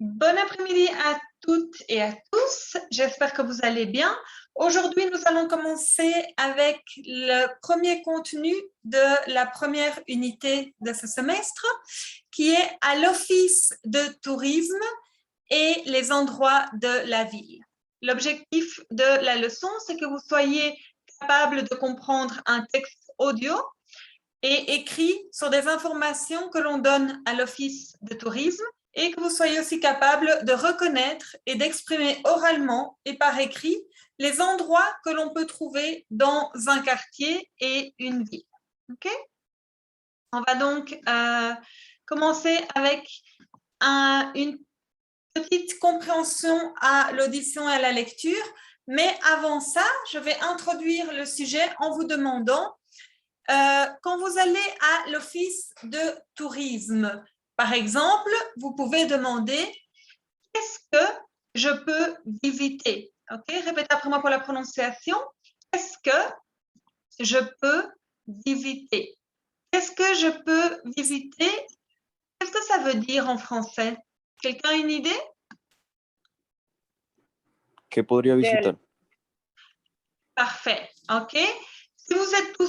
Bon après-midi à toutes et à tous. J'espère que vous allez bien. Aujourd'hui, nous allons commencer avec le premier contenu de la première unité de ce semestre, qui est à l'Office de tourisme et les endroits de la ville. L'objectif de la leçon, c'est que vous soyez capable de comprendre un texte audio et écrit sur des informations que l'on donne à l'Office de tourisme et que vous soyez aussi capable de reconnaître et d'exprimer oralement et par écrit les endroits que l'on peut trouver dans un quartier et une ville. Okay? On va donc commencer avec une petite compréhension à l'audition et à la lecture. Mais avant ça, je vais introduire le sujet en vous demandant quand vous allez à l'office de tourisme, par exemple, vous pouvez demander « Qu'est-ce que je peux visiter ?» Okay? Répétez après moi pour la prononciation. « Qu'est-ce que je peux visiter ?» Qu'est-ce que je peux visiter? Qu'est-ce que ça veut dire en français? Quelqu'un a une idée? ¿Qué podría visitar? Parfait. OK. Si vous êtes tout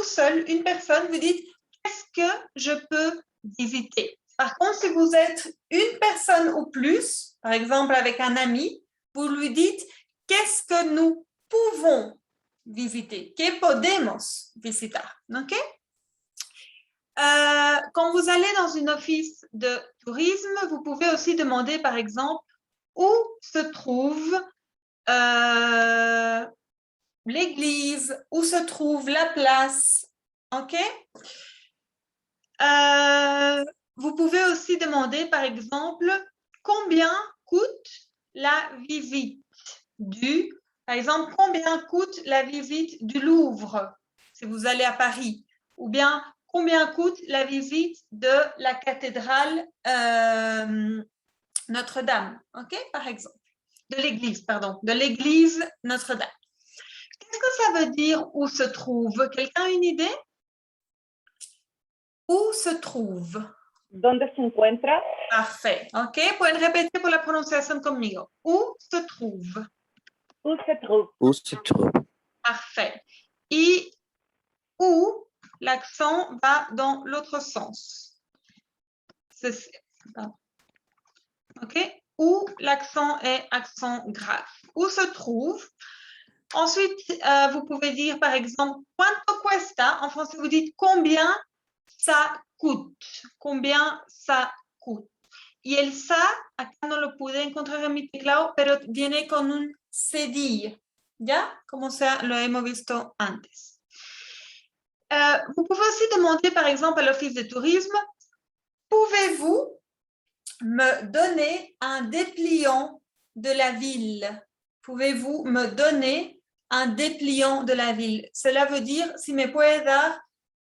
seul, une personne, vous dites « Qu'est-ce que je peux visiter ?» Par contre, si vous êtes une personne ou plus, par exemple avec un ami, vous lui dites « Qu'est-ce que nous pouvons visiter ?» ¿Qué podemos visitar? OK? Quand vous allez dans une office de tourisme, vous pouvez aussi demander, par exemple, où se trouve l'église, où se trouve la place. OK? Vous pouvez aussi demander, par exemple, combien coûte la visite du, par exemple, combien coûte la visite du Louvre si vous allez à Paris, ou bien combien coûte la visite de la cathédrale Notre-Dame, ok, par exemple, de l'église, pardon, de l'église Notre-Dame. Qu'est-ce que ça veut dire où se trouve? Quelqu'un a une idée? Où se trouve? ¿Dónde se encuentra? Parfait. OK. Pueden repetir por la pronunciación conmigo. Où se trouve? Où se trouve? Où se trouve? Parfait. Et où, l'accent va dans l'autre sens. OK. Où l'accent est accent grave. Où se trouve? Ensuite, vous pouvez dire, par exemple, quanto cuesta? En français, vous dites combien ça coûte. Combien ça coûte. Y el sa, acá no lo pude encontrar en mi teclado, pero viene con un cedillo, ¿ya? Como sea, lo hemos visto antes. Vous pouvez aussi demander, par exemple, à l'Office de tourisme, pouvez-vous me donner un dépliant de la ville? Pouvez-vous me donner un dépliant de la ville? Cela veut dire, si me puede dar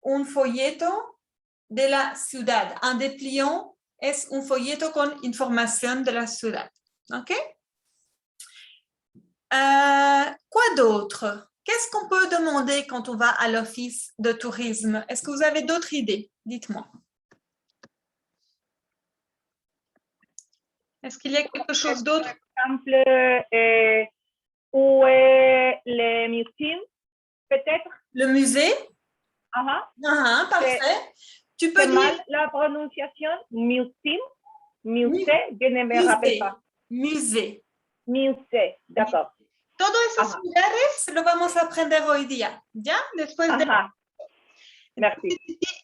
un folleto de la ciudad. Un dépliant es un folleto con información de la ciudad. OK? Quoi d'autre? Qu'est-ce qu'on peut demander quand on va à l'office de tourisme? Est-ce que vous avez d'autres idées? Dites-moi. Est-ce qu'il y a quelque chose d'autre? Par exemple, où est le museum? Peut-être? Le musée? Parfait. Tu peux C'est dire... mal la prononciation? Museum? Musée? Je ne me rappelle pas. Musée. Musée, d'accord. Todos esos lugares lo vamos a aprender hoy día, ¿ya? Después de... Merci.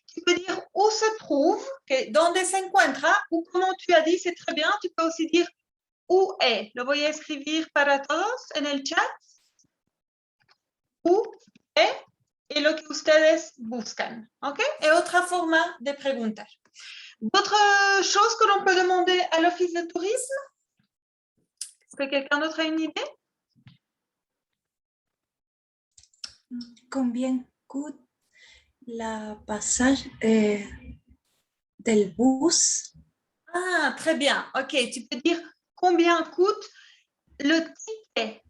Tu peux dire où se trouve, donde se encuentra, ou como tu as dit, c'est très bien, tu peux aussi dire où est. Lo voy a escribir para todos en el chat. Où est et lo que ustedes buscan, ¿ok? Et otra forma de preguntar. D'autres choses que l'on peut demander à l'office de tourisme? Est-ce que quelqu'un d'autre a une idée? Combien coûte la passage del bus? Ah, très bien. OK, tu peux dire combien coûte le ticket.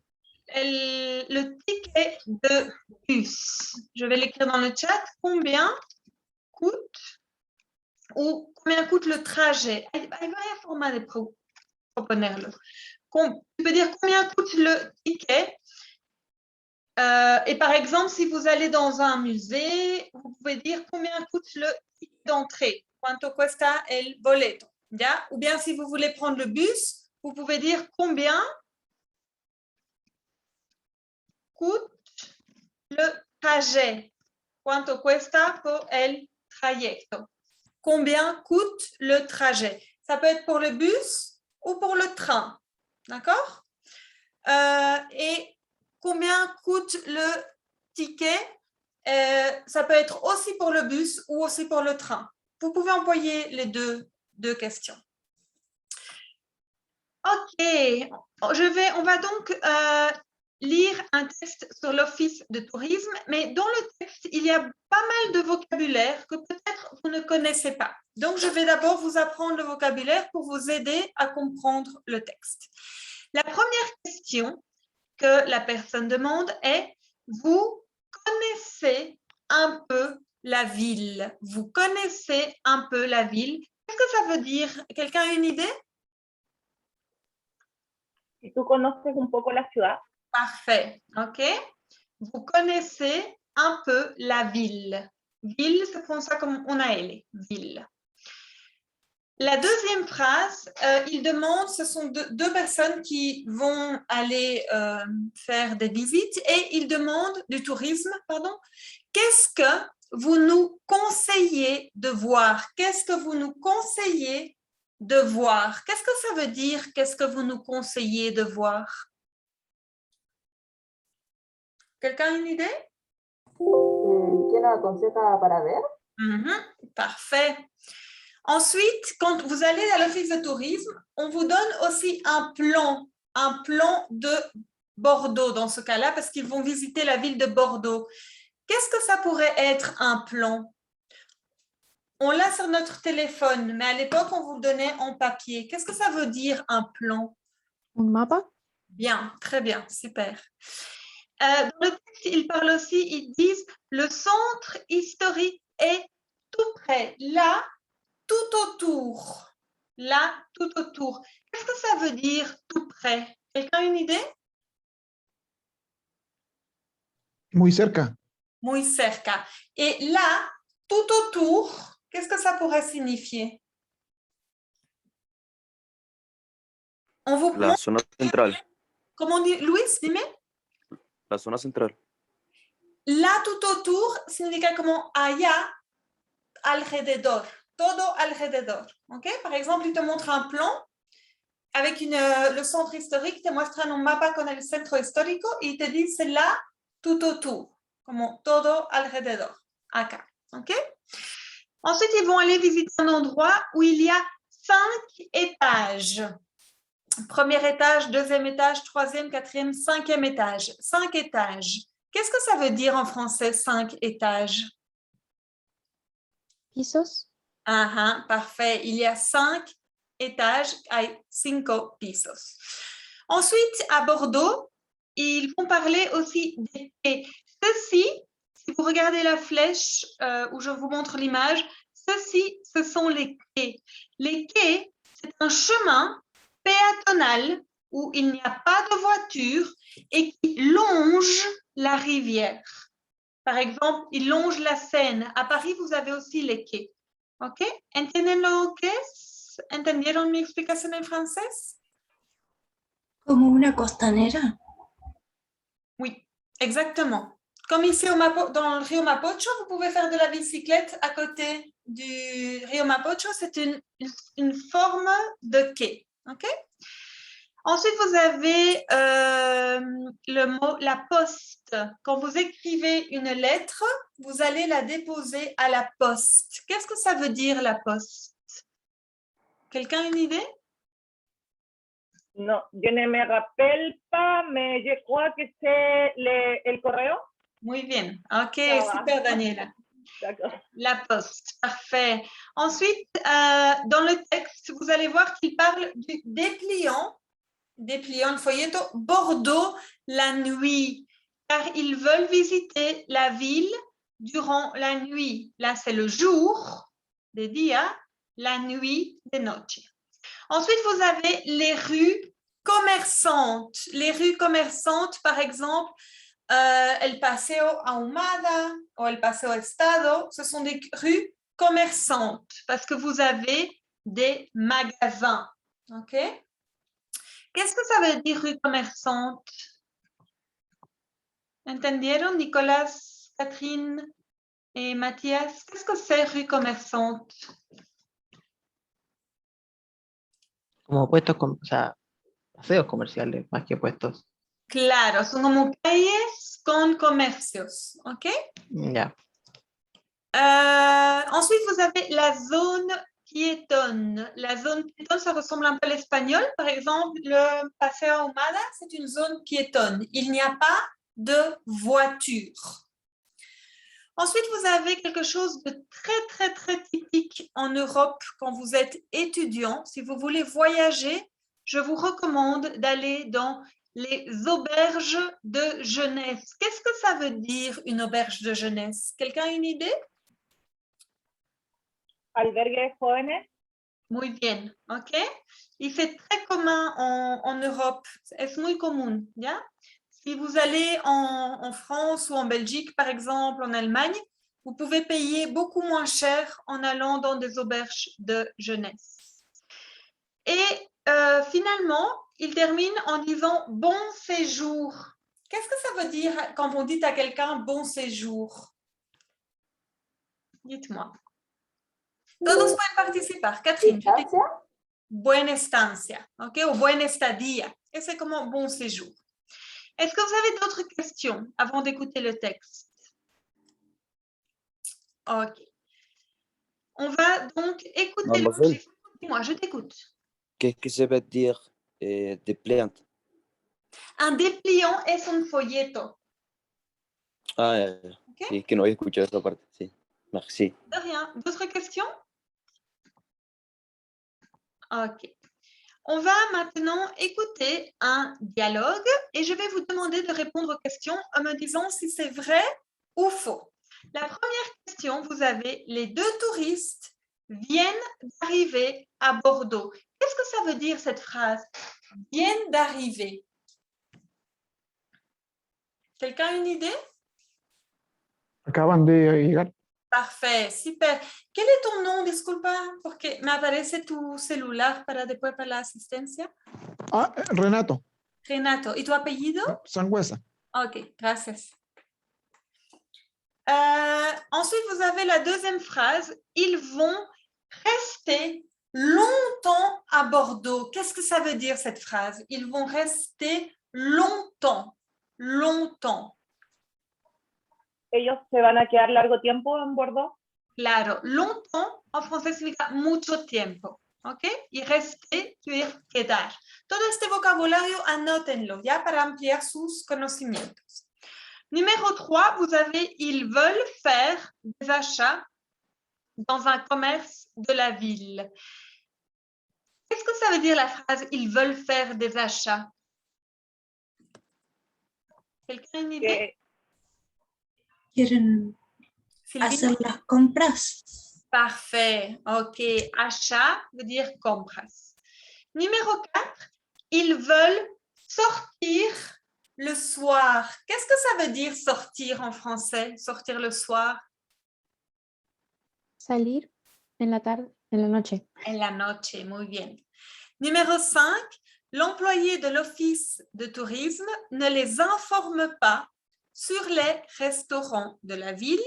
Le ticket de bus. Je vais l'écrire dans le chat. Combien coûte ou combien coûte le trajet. Hay varias formas de proponerlo. Tu peux dire combien coûte le ticket. Et par exemple, si vous allez dans un musée, vous pouvez dire combien coûte le ticket d'entrée. Cuánto cuesta el boleto. ¿Ya? Ou bien si vous voulez prendre le bus, vous pouvez dire combien coûte le trajet. Cuánto cuesta por el trayecto. Combien coûte le trajet. Ça peut être pour le bus ou pour le train. D'accord? Et combien coûte le ticket? Ça peut être aussi pour le bus ou aussi pour le train. Vous pouvez employer les deux questions. Ok, on va donc lire un texte sur l'office de tourisme, mais dans le texte, il y a pas mal de vocabulaire que peut-être vous ne connaissez pas. Donc, je vais d'abord vous apprendre le vocabulaire pour vous aider à comprendre le texte. La première question que la personne demande est « Vous connaissez un peu la ville? Vous connaissez un peu la ville ?» Qu'est-ce que ça veut dire? Quelqu'un a une idée? Si tú conoces un poco la ciudad. Parfait, ok. Vous connaissez un peu la ville. Ville, c'est comme ça comme on a elle, ville. La deuxième phrase, il demande, ce sont deux personnes qui vont aller faire des visites et il demande du tourisme, pardon. Qu'est-ce que vous nous conseillez de voir? Qu'est-ce que vous nous conseillez de voir? Qu'est-ce que ça veut dire? Qu'est-ce que vous nous conseillez de voir? Quelqu'un a une idée? ¿Qué nos aconseja para ver? Parfait. Ensuite, quand vous allez à l'office de tourisme, on vous donne aussi un plan de Bordeaux dans ce cas-là, parce qu'ils vont visiter la ville de Bordeaux. Qu'est-ce que ça pourrait être un plan? On l'a sur notre téléphone, mais à l'époque, on vous le donnait en papier. Qu'est-ce que ça veut dire un plan? Un mapa? Bien, très bien, super. Dans le texte, ils parlent aussi, ils disent le centre historique est tout près, là, tout autour. Là, tout autour. Qu'est-ce que ça veut dire tout près? Quelqu'un a une idée? Muy cerca. Muy cerca. Et là, tout autour, qu'est-ce que ça pourrait signifier? On vous La montre. zona central. Comment dit Luis? Dime. La zona central. Là, tout autour, significa como allá, alrededor. Todo alrededor. Okay? Par exemple, il te montre un plan avec le centre historique, te muestran un mapa con el centro histórico y te dice là, tout autour. Como todo alrededor. Acá. Okay? Ensuite, ils vont aller visiter un endroit où il y a 5 étages. Premier étage, deuxième étage, troisième, quatrième, cinquième étage. 5 étages. Qu'est-ce que ça veut dire en français, 5 étages? Pisos? Parfait. Il y a 5 étages, hay 5 pisos. Ensuite, à Bordeaux, ils vont parler aussi des quais. Ceci, si vous regardez la flèche où je vous montre l'image, ceci, ce sont les quais. Les quais, c'est un chemin péatonal où il n'y a pas de voiture et qui longe la rivière. Par exemple, il longe la Seine. À Paris, vous avez aussi les quais. ¿Ok? ¿Entienden lo que es? ¿Entendieron mi explicación en francés? Como una costanera. Oui, exactement. Comme ici dans le Rio Mapocho, vous pouvez faire de la bicyclette à côté du Rio Mapocho. C'est une forme de quai. OK? Ensuite, vous avez le mot la poste. Quand vous écrivez une lettre, vous allez la déposer à la poste. Qu'est-ce que ça veut dire la poste? Quelqu'un a une idée? No, je ne me rappelle pas, mais je crois que c'est el correo. Muy bien. OK, super Daniela. D'accord. La poste, parfait. Ensuite, dans le texte, vous allez voir qu'il parle du dépliant, le folleto Bordeaux la nuit, car ils veulent visiter la ville durant la nuit. Là, c'est le jour, des días, la nuit, de noche. Ensuite, vous avez les rues commerçantes. Les rues commerçantes, par exemple, el Paseo Ahumada ou el Paseo Estado, ce sont des rues commerçantes parce que vous avez des magasins. OK? Qu'est-ce que ça veut dire rue commerçante? ¿Entendieron, Nicolas, Catherine et Mathias? Qu'est-ce que c'est rue commerçante? Como puestos, o sea, paseos comerciales más que puestos. Claro, son como calles con comercios. OK? Ya. Ensuite, vous avez la zone piétonne. La zone piétonne, ça ressemble un peu à l'espagnol. Par exemple, le Paseo Ahumada, c'est une zone piétonne. Il n'y a pas de voiture. Ensuite, vous avez quelque chose de très, très, très typique en Europe quand vous êtes étudiant. Si vous voulez voyager, je vous recommande d'aller dans les auberges de jeunesse. Qu'est-ce que ça veut dire, une auberge de jeunesse? Quelqu'un a une idée? Albergue de jóvenes. Muy bien, ¿ok? Y c'est très commun en Europe, es muy común, ¿ya? Si vous allez en France ou en Belgique, par exemple, en Allemagne, vous pouvez payer beaucoup moins cher en allant dans des auberges de jeunesse. Et finalement, il termine en disant « bon séjour ». Qu'est-ce que ça veut dire quand on dit à quelqu'un « bon séjour » Dites-moi. Todos pueden participar. Catherine, je t'écoute. Buena estancia, ok, ou buena estadía. Et c'est comment bon séjour. Est-ce que vous avez d'autres questions avant d'écouter le texte? Ok. On va donc écouter Mademoiselle. le... Dis-moi, je t'écoute. Qu'est-ce que ça veut dire dépliante? Un dépliant es un folleto. Ah, Ok. sí, que no había escuchado esa parte. Sí, merci. De rien. D'autres questions? Ok. On va maintenant écouter un dialogue et je vais vous demander de répondre aux questions en me disant si c'est vrai ou faux. La première question, vous avez les deux touristes viennent d'arriver à Bordeaux. Qu'est-ce que ça veut dire cette phrase? Viennent d'arriver. Quelqu'un a une idée? Acaban de llegar. Parfait, super. ¿Qué es tu nombre? Disculpa, porque me aparece tu celular para después para la asistencia. Ah, Renato, Renato, ¿y tu apellido? Sangüesa. Ok, gracias. Ensuite, vous avez la deuxième phrase. Ils vont rester longtemps à Bordeaux. Qu'est-ce que ça veut dire cette phrase? Ils vont rester longtemps. Longtemps. Ellos se van a quedar largo tiempo en Bordeaux. Claro, longtemps en français significa mucho tiempo. ¿Ok? Y rester quiere dire quedar. Todo este vocabulario, anótenlo ya para ampliar sus conocimientos. Numéro 3, vous avez « Ils veulent faire des achats dans un commerce de la ville ». Qu'est-ce que ça veut dire la phrase « Ils veulent faire des achats » Quelqu'un a une idée? Quieren Sylvie? hacer las compras. Parfait. OK. Achat veut dire compras. Numéro 4, ils veulent sortir le soir. Qu'est-ce que ça veut dire sortir en français? Sortir le soir? Salir en la tarde, en la noche. En la noche, muy bien. Numéro 5, l'employé de l'office de tourisme ne les informe pas sur les restaurants de la ville.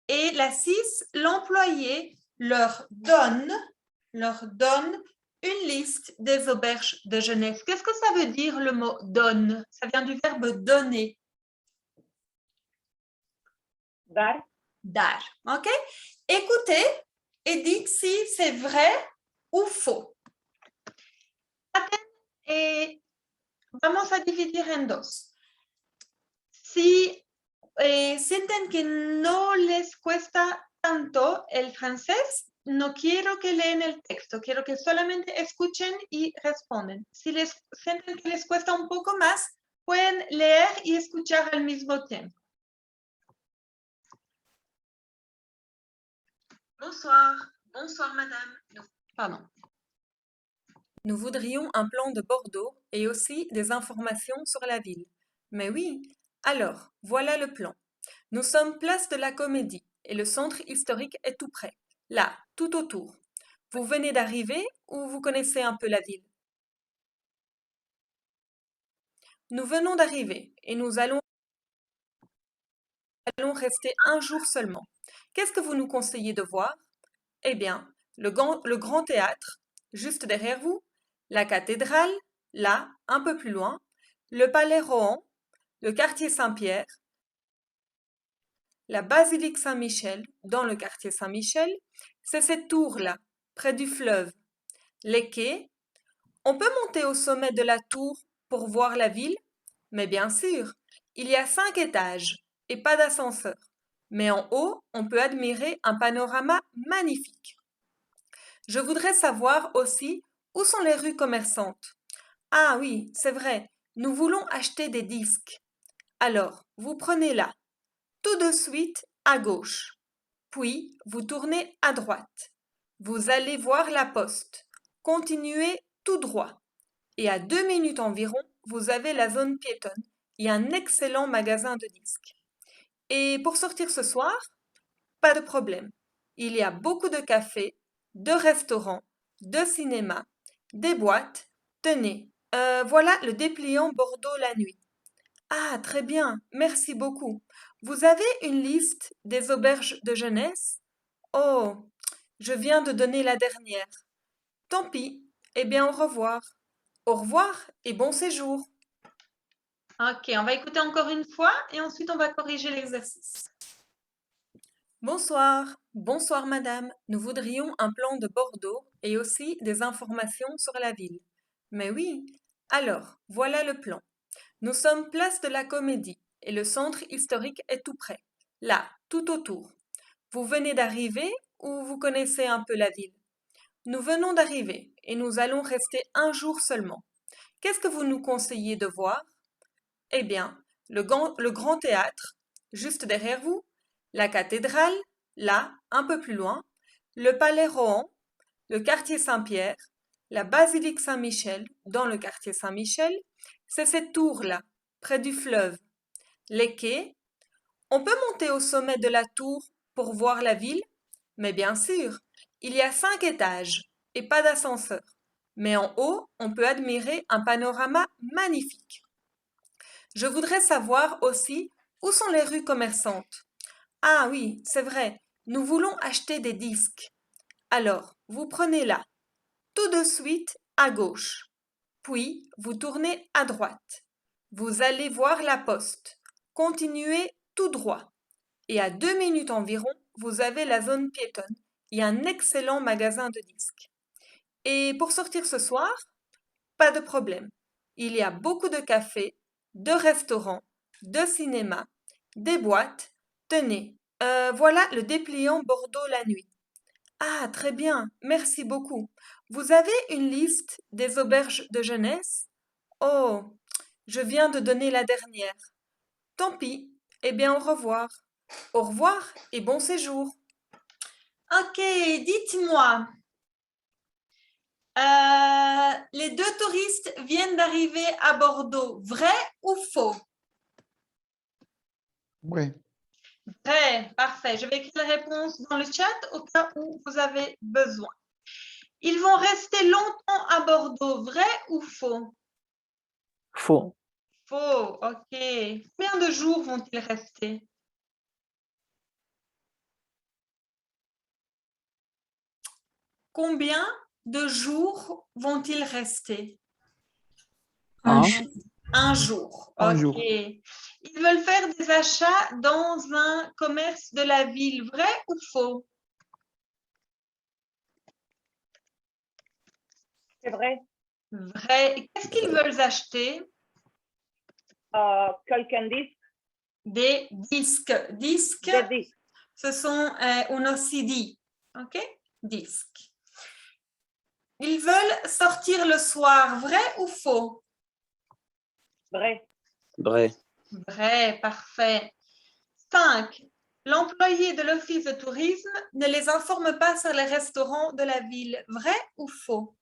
Et la 6, l'employé leur donne une liste des auberges de jeunesse. Qu'est-ce que ça veut dire le mot « donne » Ça vient du verbe « donner ». Dar. Dar, ok? Écoutez et dites si c'est vrai ou faux. Et vamos a dividir en dos. Si sienten que no les cuesta tanto el francés, no quiero que leen el texto, quiero que solamente escuchen y responden. Si les sienten que les cuesta un poco más, pueden leer y escuchar al mismo tiempo. Bonsoir. Bonsoir, madame. Pardon. Nous voudrions un plan de Bordeaux et aussi des informations sur la ville. Mais oui, alors, voilà le plan. Nous sommes place de la Comédie et le centre historique est tout près, là, tout autour. Vous venez d'arriver ou vous connaissez un peu la ville? Nous venons d'arriver et nous allons rester un jour seulement. Qu'est-ce que vous nous conseillez de voir? Eh bien, le grand théâtre, juste derrière vous, la cathédrale, là, un peu plus loin, le palais Rohan, le quartier Saint-Pierre, la basilique Saint-Michel, dans le quartier Saint-Michel, c'est cette tour-là, près du fleuve. Les quais, on peut monter au sommet de la tour pour voir la ville? Mais bien sûr, il y a 5 étages et pas d'ascenseur. Mais en haut, on peut admirer un panorama magnifique. Je voudrais savoir aussi où sont les rues commerçantes. Ah oui, c'est vrai, nous voulons acheter des disques. Alors, vous prenez là, tout de suite à gauche. Puis, vous tournez à droite. Vous allez voir la poste. Continuez tout droit. Et à 2 minutes environ, vous avez la zone piétonne et un excellent magasin de disques. Et pour sortir ce soir, pas de problème. Il y a beaucoup de cafés, de restaurants, de cinémas, des boîtes. Tenez, voilà le dépliant Bordeaux la nuit. Ah, très bien, merci beaucoup. Vous avez une liste des auberges de jeunesse? Oh, je viens de donner la dernière. Tant pis. Eh bien, au revoir. Au revoir et bon séjour. Ok, on va écouter encore une fois et ensuite on va corriger l'exercice. Bonsoir. Bonsoir, madame. Nous voudrions un plan de Bordeaux et aussi des informations sur la ville. Mais oui. Alors, voilà le plan. Nous sommes place de la Comédie et le centre historique est tout près, là, tout autour. Vous venez d'arriver ou vous connaissez un peu la ville? Nous venons d'arriver et nous allons rester un jour seulement. Qu'est-ce que vous nous conseillez de voir? Eh bien, le grand théâtre, juste derrière vous, la cathédrale, là, un peu plus loin, le palais Rohan, le quartier Saint-Pierre, la basilique Saint-Michel, dans le quartier Saint-Michel, c'est cette tour-là, près du fleuve. Les quais, on peut monter au sommet de la tour pour voir la ville? Mais bien sûr, il y a 5 étages et pas d'ascenseur. Mais en haut, on peut admirer un panorama magnifique. Je voudrais savoir aussi où sont les rues commerçantes. Ah oui, c'est vrai, nous voulons acheter des disques. Alors, vous prenez là, tout de suite à gauche. Puis, vous tournez à droite. Vous allez voir la poste. Continuez tout droit. Et à 2 minutes environ, vous avez la zone piétonne et un excellent magasin de disques. Et pour sortir ce soir, pas de problème. Il y a beaucoup de cafés, de restaurants, de cinémas, des boîtes. Tenez, voilà le dépliant Bordeaux la nuit. Ah, très bien, merci beaucoup. Vous avez une liste des auberges de jeunesse? Oh, je viens de donner la dernière. Tant pis. Eh bien, au revoir. Au revoir et bon séjour. Ok, dites-moi, les 2 touristes viennent d'arriver à Bordeaux, vrai ou faux? Vrai. Vrai, parfait. Je vais écrire la réponse dans le chat au cas où vous avez besoin. Ils vont rester longtemps à Bordeaux, vrai ou faux? Faux. Faux, ok. Combien de jours vont-ils rester? Combien de jours vont-ils rester? Un Un. jour. Un jour, Un ok. jour. Ils veulent faire des achats dans un commerce de la ville, vrai ou faux? C'est vrai. Vrai. Qu'est-ce qu'ils veulent acheter? Quelqu'un dit Des disques. Disques, des disques. ce sont unos CD. Ok? Disques. Ils veulent sortir le soir, vrai ou faux? Vrai. Vrai. Vrai, parfait. 5. L'employé de l'office de tourisme ne les informe pas sur les restaurants de la ville. Vrai ou faux?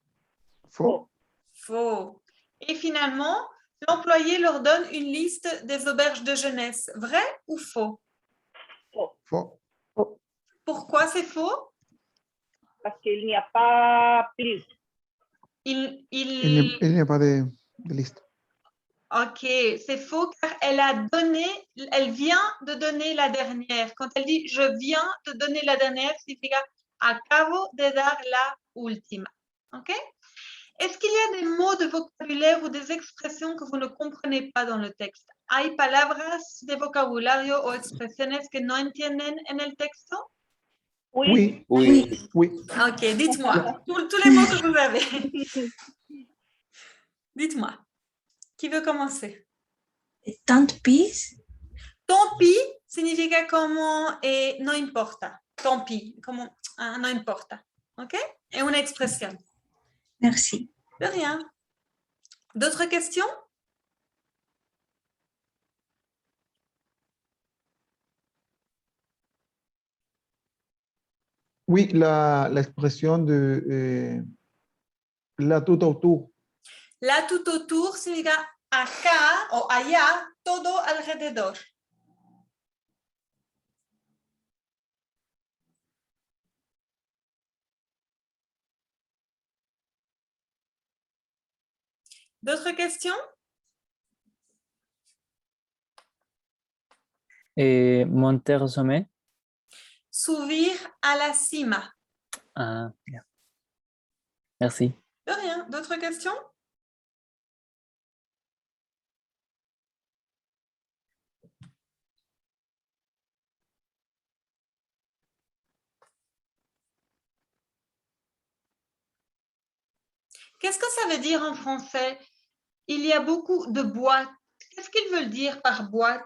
Faux. Faux. Et finalement, l'employé leur donne une liste des auberges de jeunesse. Vrai ou faux? Faux. Pourquoi c'est faux? Parce qu'il n'y a pas plus. Il n'y a pas de liste. Ok, c'est faux car elle vient de donner la dernière. Quand elle dit je viens de donner la dernière, significa acabo de dar la última. Ok? Est-ce qu'il y a des mots de vocabulaire ou des expressions que vous ne comprenez pas dans le texte? ¿Hay palabras de vocabulario o expresiones que no entienden en el texto? Oui. Oui. Oui. Oui. Ok, dites-moi. Tous les mots que vous avez. Dites-moi. Qui veut commencer? Tant pis. Tant pis significa como no importa. Tant pis, como no importa. Ok? Es una expresión. Merci. De rien. D'autres questions? Oui, la expresión de la tout autour. La tout autour significa acá o allá, todo alrededor. D'autres questions? Monter au sommet. Subir a la cima. Ah, bien. Merci. De rien. D'autres questions? Qu'est-ce que ça veut dire en français? Il y a beaucoup de boîtes. Qu'est-ce qu'ils veulent dire par boîte?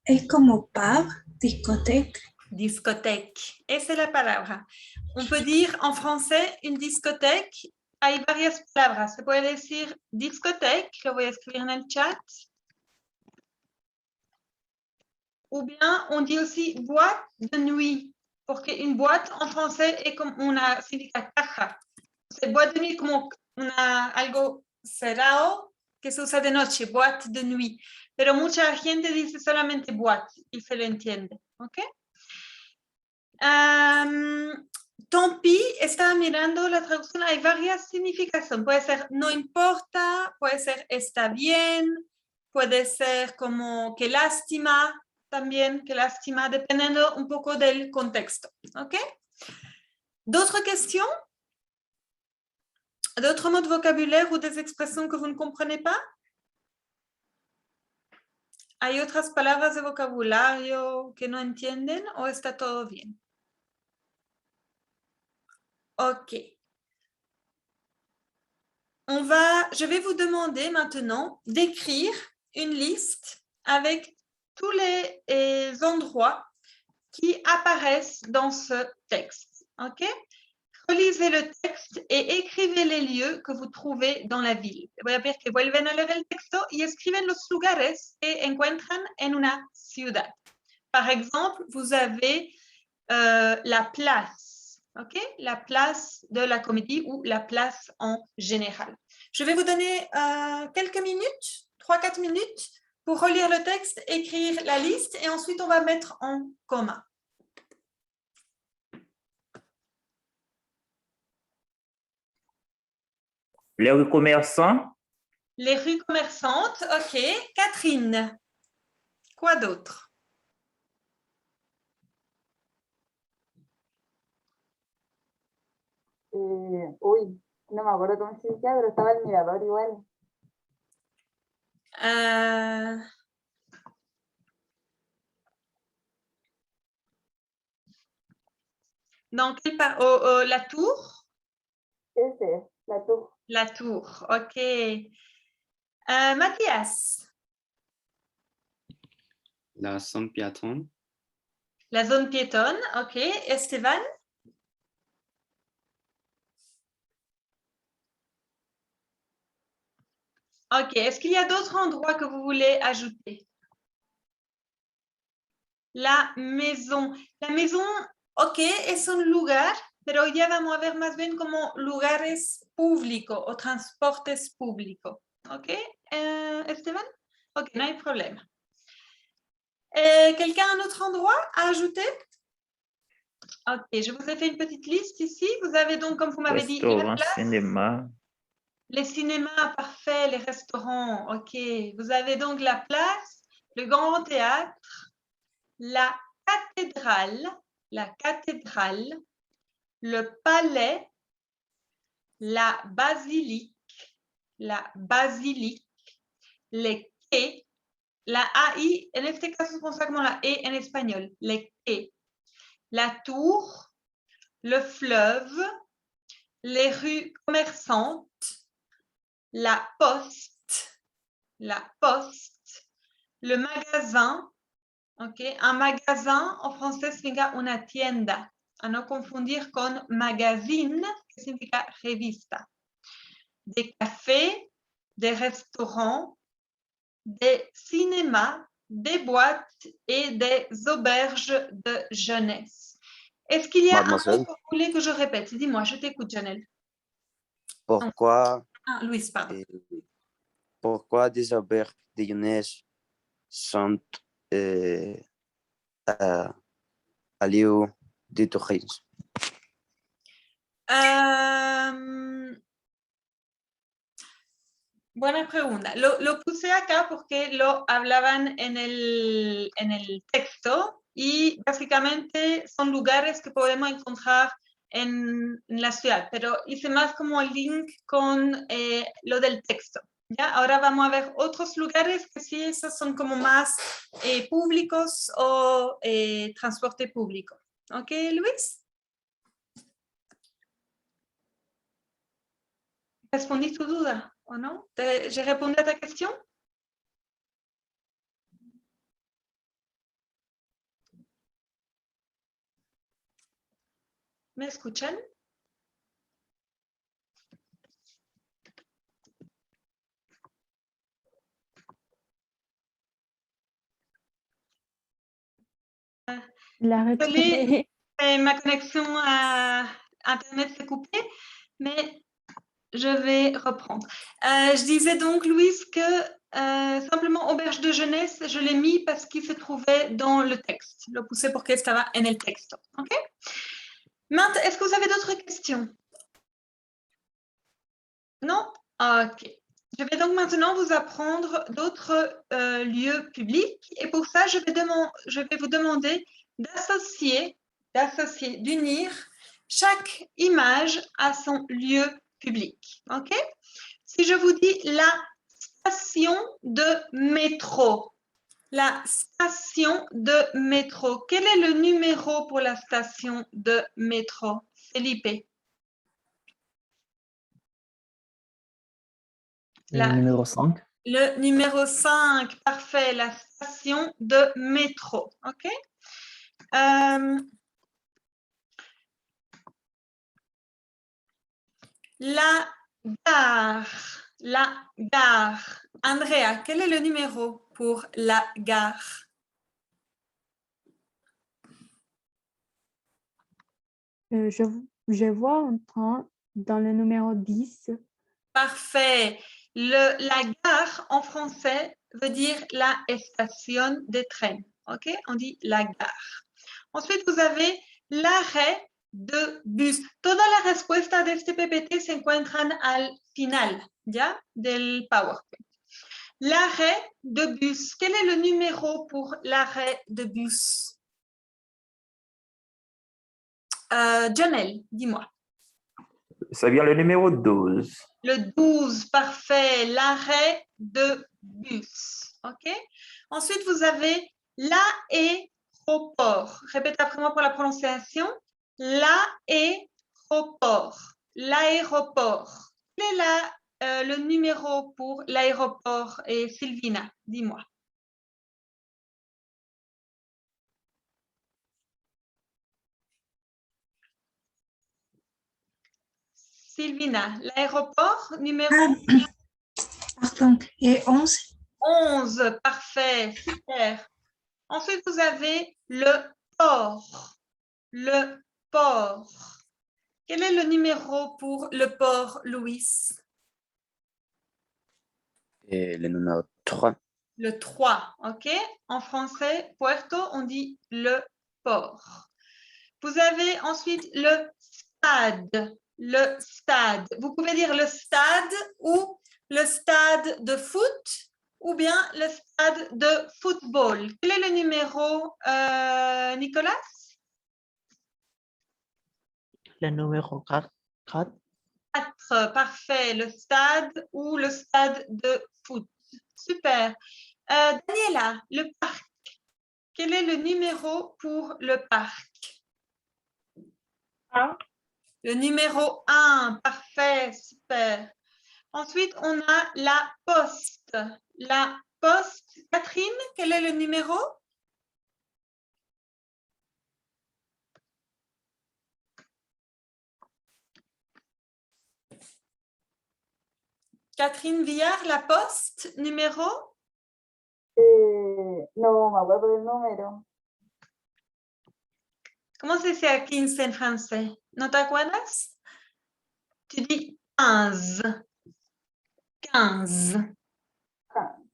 Es como pub, discoteca. Discothèque. Esa es la palabra. On peut dire en français une discothèque. Hay varias palabras. Se puede decir discothèque, lo voy a escribir en el chat. Ou bien on dit aussi boîte de nuit. Porque une boîte en français es como una significa caja. C'est boîte de nuit como algo cerrado que se usa de noche, boîte de nuit. Pero mucha gente dice solamente boîte y se le entiende. ¿Ok? Tant pis, estaba mirando la traducción, hay varias significaciones. Puede ser no importa, puede ser está bien, puede ser como que lástima también, que lástima, dependiendo un poco del contexto. ¿Ok? D'autres questions? D'autres mots de vocabulaire ou des expressions que vous ne comprenez pas? ¿Hay otras palabras de vocabulario que no entienden o está todo bien? Ok. Je vais vous demander maintenant d'écrire une liste avec tous les endroits qui apparaissent dans ce texte. Ok? Relisez le texte et écrivez les lieux que vous trouvez dans la ville. Voy a pedir que vuelven a leer el texto y escriben los lugares que encuentran en una ciudad. Par exemple, vous avez la place, ok? La place de la Comédie ou la place en général. Je vais vous donner quelques minutes, 3-4 minutes, pour relire le texte, écrire la liste et ensuite on va mettre en commun. Les rues commerçants. Les rues commerçantes, ok. Catherine, quoi d'autre? Uy, no me acuerdo cómo se decía, pero estaba el mirador igual. Dans quel la tour? Ese, la tour. La tour, ok. Mathias? La zone piétonne. La zone piétonne, ok. Esteban? Ok, est-ce qu'il y a d'autres endroits que vous voulez ajouter? La maison. La maison, ok, es un lugar, pero hoy día vamos a ver más bien como lugares públicos o transportes públicos. Ok, Esteban? Ok, no hay problema. Quelqu'un a un autre endroit à ajouter? Ok, je vous ai fait une petite liste ici. Vous avez donc, comme vous m'avez dit, la Restaurant, place, cinéma. les cinémas, parfait, les restaurants. Ok, vous avez donc la place, le grand théâtre, la cathédrale, le palais, la basilique, les quais, la AI, en este caso consacramos la E en espagnol, les quais, la tour, le fleuve, les rues commerçantes, la poste, le magasin, ok, un magasin en français significa una tienda, a no confundir con magazine, que significa revista, des cafés, des restaurants, des cinémas, des boîtes et des auberges de jeunesse. Est-ce qu'il y a un mot que Mademoiselle, vous voulez que je répète? Dis-moi, je t'écoute, Janelle. pourquoi, Ah, Louise, pardon. pourquoi des auberges de jeunesse sont à lieu de tourisme? Buena pregunta. Lo puse acá porque lo hablaban en el texto y básicamente son lugares que podemos encontrar en la ciudad, pero hice más como el link con lo del texto. ¿Ya? Ahora vamos a ver otros lugares que sí, esos son como más públicos o transporte público. ¿Ok, Luis? ¿Respondí tu duda o no? ¿J'ai répondu a ta question? ¿Me escuchan? La Désolée, ma connexion à Internet s'est coupée, mais je vais reprendre. Je disais donc, Louise, que simplement auberge de jeunesse, je l'ai mis parce qu'il se trouvait dans le texte. Lo puse porque estaba en el texto. Ok? Maintenant, est-ce que vous avez d'autres questions? Non? Ok. Je vais donc maintenant vous apprendre d'autres lieux publics et pour ça, je vais vous demander d'associer, d'unir chaque image à son lieu public. Ok? Si je vous dis la station de métro, quel est le numéro pour la station de métro? Felipe. Le numéro 5. Le numéro 5, parfait, la station de métro. OK? La gare. Andrea, quel est le numéro pour la gare? Je vois un train dans le numéro 10. Parfait. La gare en français veut dire la station de train. OK? On dit la gare. Ensuite, vous avez l'arrêt de bus. Todas las respuestas de este PPT se encuentran al final, ¿ya? Del PowerPoint. L'arrêt de bus. Quel est le numéro pour l'arrêt de bus? Janelle, dis-moi. C'est bien le numéro 12. Le 12, parfait. L'arrêt de bus. OK? Ensuite, vous avez l'aéroport. Répète après moi pour la prononciation. L'aéroport. L'aéroport. Quel est le numéro pour l'aéroport? Et Sylvina, dis-moi. Sylvina, l'aéroport numéro? Pardon, et 11. 11, parfait, super. Ensuite, vous avez le port. Le port. Quel est le numéro pour le port, Louis? Et le numéro 3. Le 3, ok? En français, puerto, on dit le port. Vous avez ensuite le stade. Le stade. Vous pouvez dire le stade ou le stade de foot ou bien le stade de football. Quel est le numéro, Nicolas? Le numéro 4. 4, parfait. Le stade ou le stade de foot. Super. Daniela, le parc. Quel est le numéro pour le parc? 1. Le numéro 1, parfait, super. Ensuite, on a la poste. La poste, Catherine, quel est le numéro? Catherine Villard, la poste, numéro? No me acuerdo del número. Comment c'est à 15 en français? ¿No te acuerdas? Tu dis 15. 15.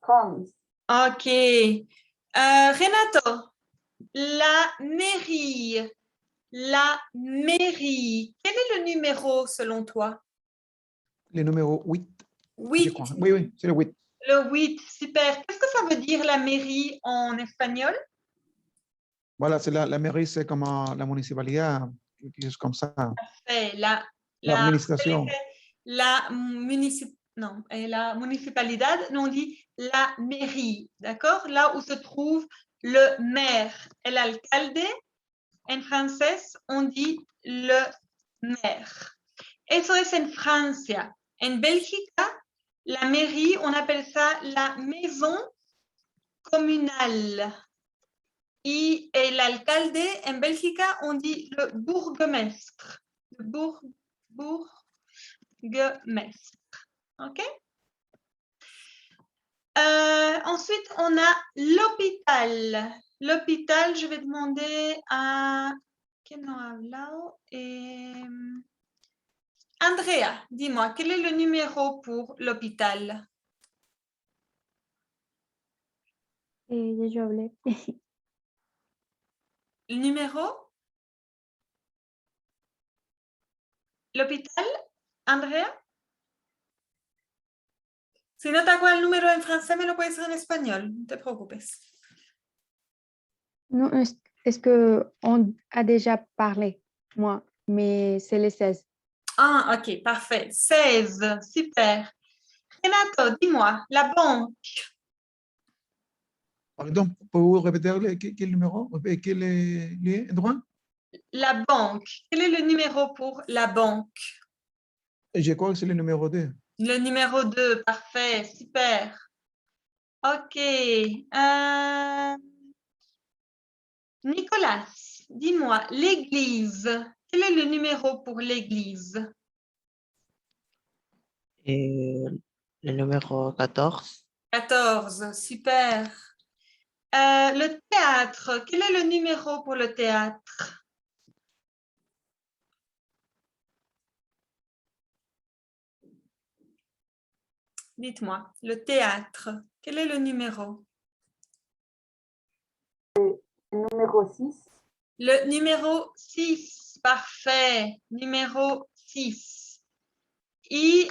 15. Ok. Renato, la mairie. La mairie. Quel est le numéro selon toi? Le numéro 8. 8. Je crois. Oui, oui, c'est le 8. Le 8, super. Qu'est-ce que ça veut dire la mairie en espagnol? Voilà, c'est la mairie, c'est comme la municipalité, quelque chose comme ça. Parfait. L'administration. La municipalidad, nous on dit la mairie, d'accord? Là où se trouve le maire. El alcalde, en français, on dit le maire. Eso es en Francia. En Bélgica, la mairie, on appelle ça la maison communale. Y el alcalde, en Bélgica, on dit le bourgmestre. Le bourgmestre. OK? Ensuite, on a l'hôpital. L'hôpital, je vais demander à... ¿Quién no ha hablado? Andrea, dis-moi, quel est le numéro pour l'hôpital? J'ai déjà hablé. Le numéro? ¿L'hôpital? Andrea? Si no te acuerdas el número en francés, me lo puedes decir en español, no te preocupes. Non, est-ce qu'on a déjà parlé, moi, mais c'est le 16. Ah, ok, parfait. 16, super. Renato, dis-moi, la banque. Pardon, pouvez-vous répéter quel numéro? Quel est le droit? La banque. Quel est le numéro pour la banque? Je crois que c'est le numéro 2. Le numéro 2, parfait, super. Ok. Nicolas, dis-moi, l'église. Quel est le numéro pour l'église? Et le numéro 14. 14, super. Le théâtre, quel est le numéro pour le théâtre? Dites-moi, le théâtre, quel est le numéro? Numéro 6. Le numéro 6, parfait. Numéro 6. Et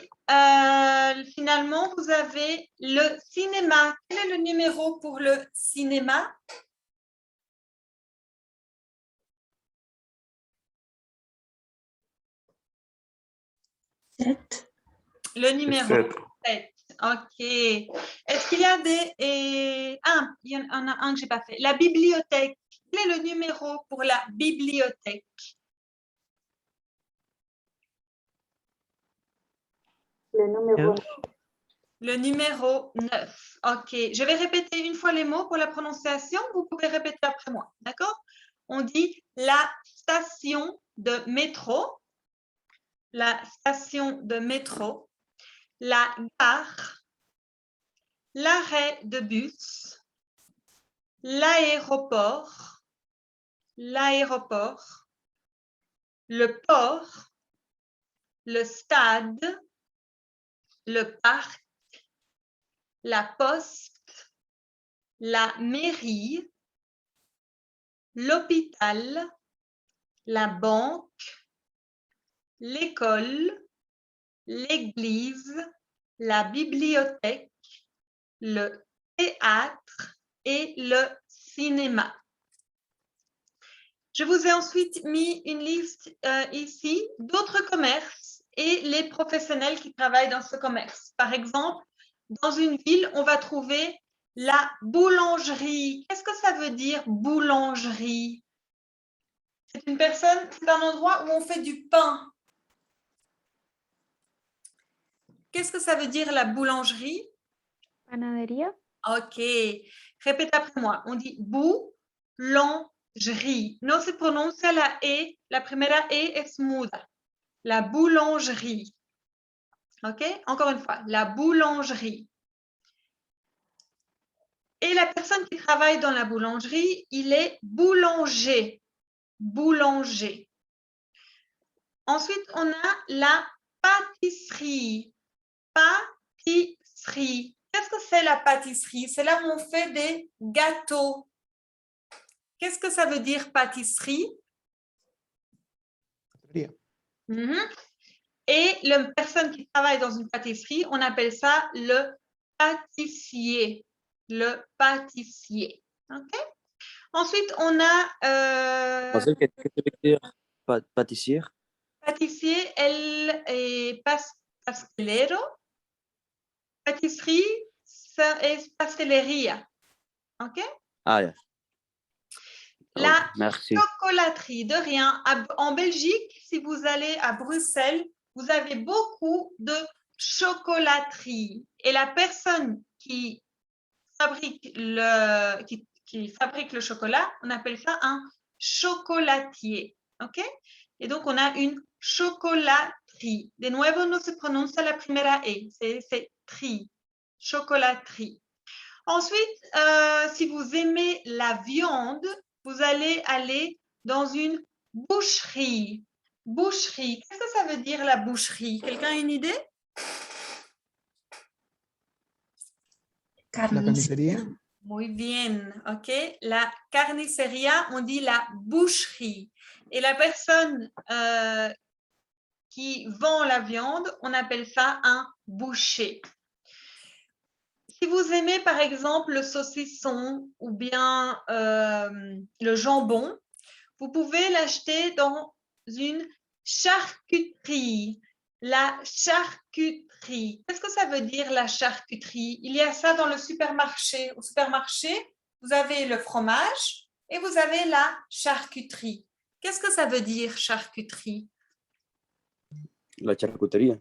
finalement, vous avez le cinéma. Quel est le numéro pour le cinéma? Le numéro 7. OK. Est-ce qu'il y a des... il y en a un que je n'ai pas fait. La bibliothèque. Quel est le numéro pour la bibliothèque? Le numéro 9. Le numéro 9. OK. Je vais répéter une fois les mots pour la prononciation. Vous pouvez répéter après moi. D'accord? On dit la station de métro. La station de métro. La gare. L'arrêt de bus. l'aéroport, l'aéroport, le port, le stade, le parc, la poste, la mairie, l'hôpital, la banque, l'école, l'église, la bibliothèque, le théâtre et le cinéma. Je vous ai ensuite mis une liste ici d'autres commerces et les professionnels qui travaillent dans ce commerce. Par exemple, dans une ville, on va trouver la boulangerie. Qu'est-ce que ça veut dire, boulangerie? C'est une personne, c'est un endroit où on fait du pain. Qu'est-ce que ça veut dire, la boulangerie? Panadería. Ok. Répète après moi. On dit boulangerie. No se pronuncia la E. La primera E es muda. La boulangerie. Ok? Encore une fois. La boulangerie. Et la personne qui travaille dans la boulangerie, il est boulanger. Boulanger. Ensuite, on a la pâtisserie. Pâtisserie. Qu'est-ce que c'est la pâtisserie? C'est là où on fait des gâteaux. Qu'est-ce que ça veut dire pâtisserie? Et la personne qui travaille dans une pâtisserie, on appelle ça le pâtissier. Le pâtissier. Ok? Ensuite, on a Qu'est-ce que veut dire pâtissier? pâtissier, elle est pastelero. Pâtisserie, ça est pastelería. Ok? Ah, yeah. La Merci. chocolaterie, de rien. En Belgique, si vous allez à Bruxelles, vous avez beaucoup de chocolateries. Et la personne qui fabrique qui fabrique le chocolat, on appelle ça un chocolatier. OK? Et donc, on a une chocolaterie. De nuevo, no se pronuncia la primera E. C'est tri. Chocolaterie. Ensuite, si vous aimez la viande, vous allez aller dans une boucherie. Boucherie. Qu'est-ce que ça veut dire la boucherie? Quelqu'un a une idée? La carnicería. Muy bien, ok. La carnicería, on dit la boucherie. Et la personne qui vend la viande, on appelle ça un boucher. Si vous aimez par exemple le saucisson ou bien le jambon, vous pouvez l'acheter dans une charcuterie. La charcuterie. Qu'est-ce que ça veut dire la charcuterie? Il y a ça dans le supermarché. Au supermarché, vous avez le fromage et vous avez la charcuterie. Qu'est-ce que ça veut dire charcuterie? La charcutería.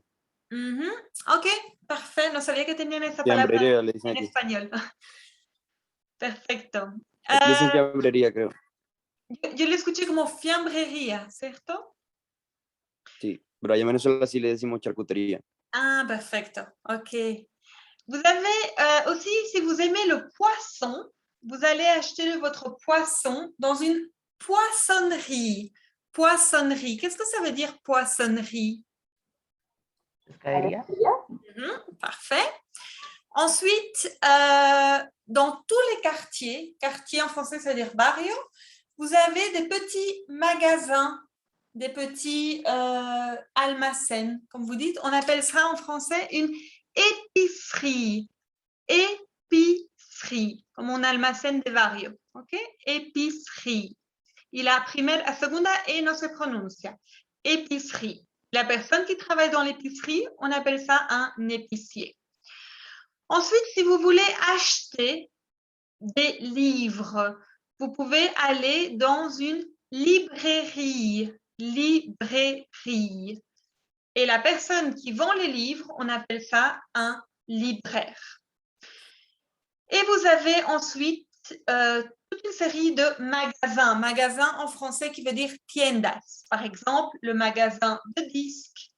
Ok, parfait. No sabía que tenían esa palabra Fiambrería le dicen en aquí. español. Perfecto. Aquí le dicen fiambrería, creo. Yo le escuché como fiambrería, ¿cierto? Sí, pero allá en Venezuela sí le decimos charcutería. Ah, perfecto. Ok. Vous avez aussi, si vous aimez le poisson, vous allez acheter votre poisson dans une poissonnerie. Poissonnerie. Qu'est-ce que ça veut dire poissonnerie? Pescadería. Parfait. Ensuite, dans tous les quartiers, quartier en français, ça veut dire barrio, vous avez des petits magasins, des petits almacenes, comme vous dites. On appelle ça en français une épicerie. Épicerie, como un almacén de barrio. ¿Ok? Épicerie. Y la segunda E no se pronuncia. Épicerie. La personne qui travaille dans l'épicerie, on appelle ça un épicier. Ensuite, si vous voulez acheter des livres, vous pouvez aller dans une librairie. Librairie. Et la personne qui vend les livres, on appelle ça un libraire. Et vous avez ensuite toute une série de magasins. Magasins en français qui veut dire tiendas. Par exemple, le magasin de disques,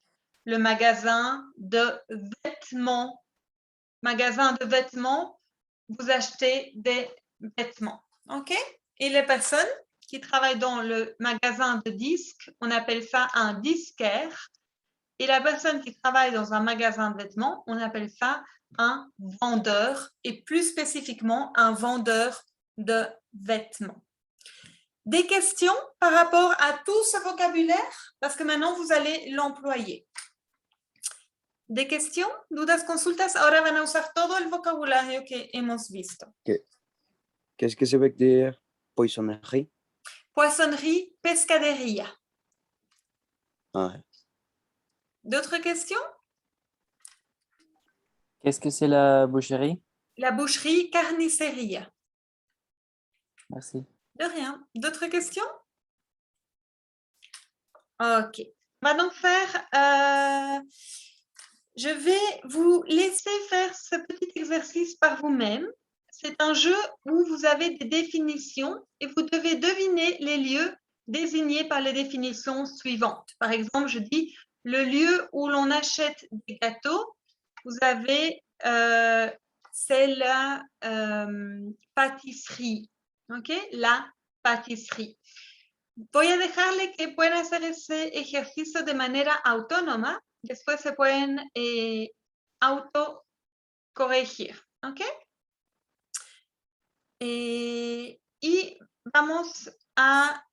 le magasin de vêtements. Magasin de vêtements, vous achetez des vêtements. OK? Et les personnes qui travaillent dans le magasin de disques, on appelle ça un disquaire. Et la personne qui travaille dans un magasin de vêtements, on appelle ça un vendeur, et plus spécifiquement un vendeur de vêtements. Des questions par rapport à tout ce vocabulaire? Parce que maintenant, vous allez l'employer. ¿De questions? ¿Dudas, consultas? Ahora van a usar todo el vocabulario que hemos visto. Qu'est-ce que ça veut dire poissonnerie? Poissonnerie, pescadería. Ouais. D'autres questions? Qu'est-ce que c'est la boucherie? La boucherie, carnicería. Merci. De rien. D'autres questions? OK. On va donc faire... je vais vous laisser faire ce petit exercice par vous-même. C'est un jeu où vous avez des définitions et vous devez deviner les lieux désignés par les définitions suivantes. Par exemple, je dis le lieu où l'on achète des gâteaux. Vous avez, c'est la pâtisserie. ¿Ok? La pâtisserie. Voy a dejarle que puedan hacer ese ejercicio de manera autónoma. Después se pueden autocorregir. ¿Ok? Y vamos a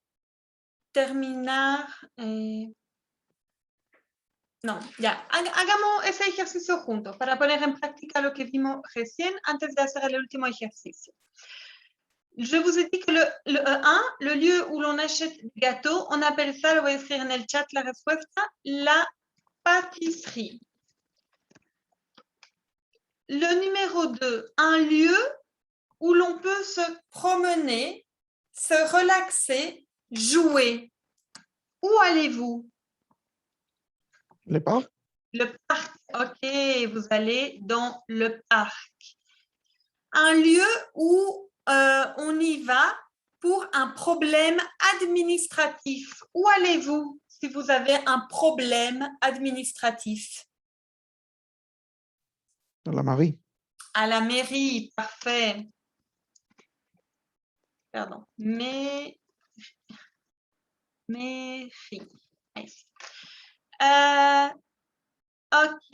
terminar. No, ya. Hagamos ese ejercicio juntos para poner en práctica lo que vimos recién antes de hacer el último ejercicio. Je vous ai dit que le 1, le lieu où l'on achète des gâteaux, on appelle ça, lo voy a escribir en el chat la respuesta, la pâtisserie. Le numéro 2, un lieu où l'on peut se promener, se relaxer, jouer. Où allez-vous? Le parc? Le parc, ok, vous allez dans le parc. Un lieu où on y va pour un problème administratif. Où allez-vous si vous avez un problème administratif? Dans la mairie. À la mairie, parfait. Pardon. Mairie. Ok.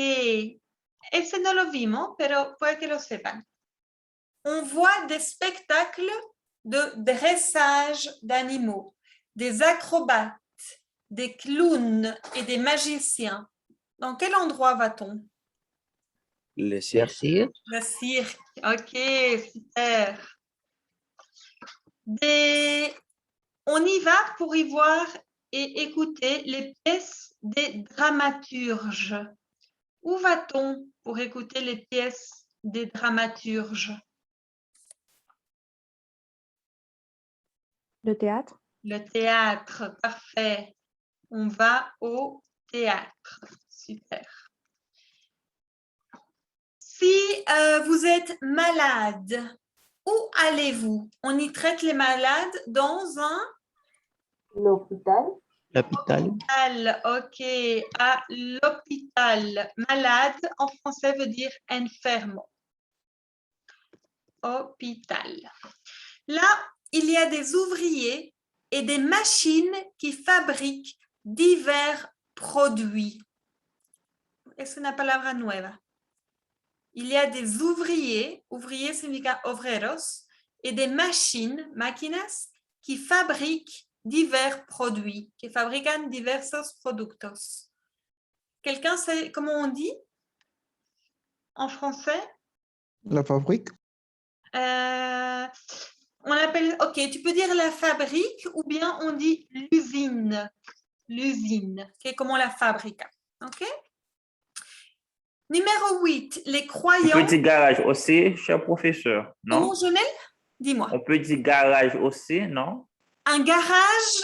Ese no lo vimos, pero puede que lo sepan. On voit des spectacles de dressage d'animaux, des acrobates, des clowns et des magiciens. Dans quel endroit va-t-on? Le cirque. Le cirque. Ok, super. On y va pour y voir et écouter les pièces des dramaturges. Où va-t-on pour écouter les pièces des dramaturges? Le théâtre. Le théâtre, parfait. On va au théâtre. Super. Si vous êtes malade, où allez-vous? On y traite les malades dans un... L'hôpital. L'hôpital. Ok, à l'hôpital. Malade, en français, veut dire enfermo. Hôpital. Là, il y a des ouvriers et des machines qui fabriquent divers produits. Es una palabra nueva. Il y a des ouvriers, ouvriers significa obreros, et des machines, máquinas, qui fabriquent divers produits, qui fabrican diversos productos. Quelqu'un sait comment on dit en français? La fabrique. On appelle, ok, tu peux dire la fabrique ou bien on dit l'usine. L'usine, qui est comment la fabrique. Ok? Numéro 8, les croyants. On peut dire garage aussi, cher professeur, non? Comment, Jonel? Dis-moi. On peut dire garage aussi, non? Un garage,